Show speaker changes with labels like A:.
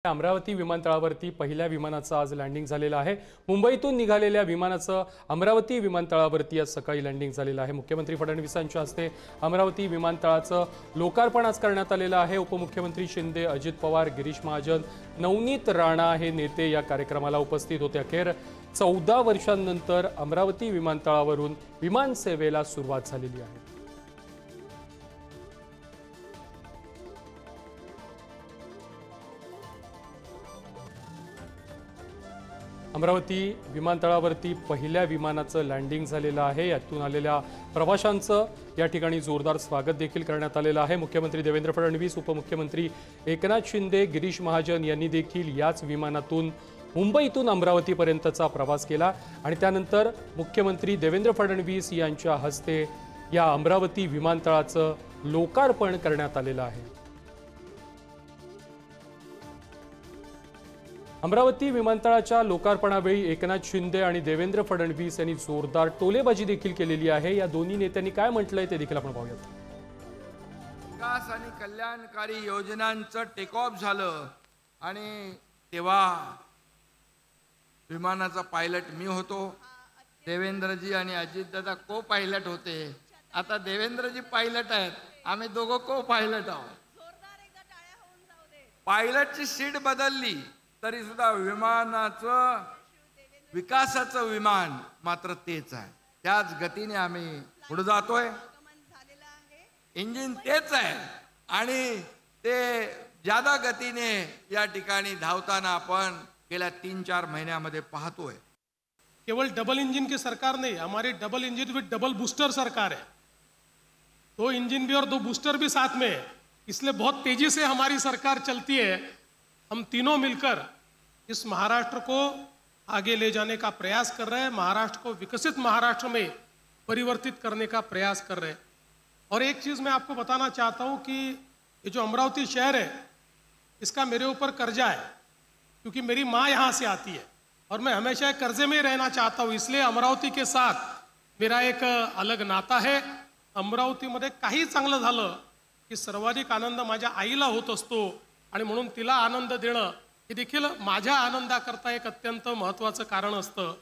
A: अमरावती विमानतळावरती पहिल्या विमानाचं आज लँडिंग झालेलं आहे। मुंबईतून निघालेल्या विमानाचं अमरावती विमानतळावरती आज सकाळी लँडिंग झालेलं आहे। मुख्यमंत्री फडणवीसांच्या हस्ते अमरावती विमानतळाचं लोकार्पण आज करण्यात आलेलं आहे। उपमुख्यमंत्री शिंदे, अजित पवार, गिरीश महाजन, नवनीत राणा हे नेते या कार्यक्रमाला उपस्थित होते। अखेर 14 वर्षांनंतर अमरावती विमानतळावरून विमान सेवेला सुरुवात झालेली आहे। अमरावती विमानतळावरती पहिल्या विमानाचं लँडिंग झालेलं आहे। यातून आलेल्या प्रवाशांचं या ठिकाणी जोरदार स्वागत देखील करण्यात आलेलं आहे। मुख्यमंत्री देवेंद्र फडणवीस, उपमुख्यमंत्री एकनाथ शिंदे, गिरीश महाजन यांनी देखील याच विमानातून मुंबईतून अमरावतीपर्यंतचा प्रवास केला आणि त्यानंतर मुख्यमंत्री देवेंद्र फडणवीस यांच्या हस्ते या अमरावती विमानतळाचं लोकार्पण करण्यात आलेलं आहे। अमरावती विमानतळाच्या लोकार्पणावेळी एकनाथ शिंदे आणि देवेंद्र फडणवीस यांनी जोरदार टोलेबाजी देखील केलेली आहे। या दोन्ही नेत्यांनी काय म्हटलंय ते देखील आपण पाहूयात।
B: विकास आणि कल्याणकारी योजनांचं टेक ऑफ झालं आणि तेव्हा विमानाचा पायलट मी होतो, देवेंद्रजी आणि अजितदादा को पायलट होते। आता देवेंद्रजी पायलट आहेत, आम्ही दोघं को पायलट आहोत। पायलटची सीट बदलली तरी सुद्धा विमानाचं विकासाचं विमान मात्र तेच आहे। त्याच गतीने आम्ही पुढे जातोय। इंजिन तेच आहे आणि ते ज्यादा गतीने या ठिकाणी धावताना आपण गेल्या 3-4 महीन्यामध्ये पाहतोय।
C: केवल डबल इंजन की सरकार नहीं, हमारी डबल इंजन विद डबल बूस्टर सरकार है। 2 इंजन भी और 2 बूस्टर भी साथ में है, इसलिए बहुत तेजी से हमारी सरकार चलती है। हम तीनों मिलकर इस महाराष्ट्र को आगे ले जाने का प्रयास कर रहे हैं, महाराष्ट्र को विकसित महाराष्ट्र में परिवर्तित करने का प्रयास कर रहे हैं। और एक चीज़ मैं आपको बताना चाहता हूं कि ये जो अमरावती शहर है इसका मेरे ऊपर कर्जा है, क्योंकि मेरी माँ यहाँ से आती है और मैं हमेशा कर्जे में ही रहना चाहता हूँ। इसलिए अमरावती के साथ मेरा एक अलग नाता है। अमरावतीमध्ये काही चांगलं झालं की सर्वाधिक आनंद माझ्या आईला होत असतो आणि म्हणून तिला आनंद देणं हे देखील माझ्या आनंदाकरता एक अत्यंत महत्त्वाचं कारण असतं।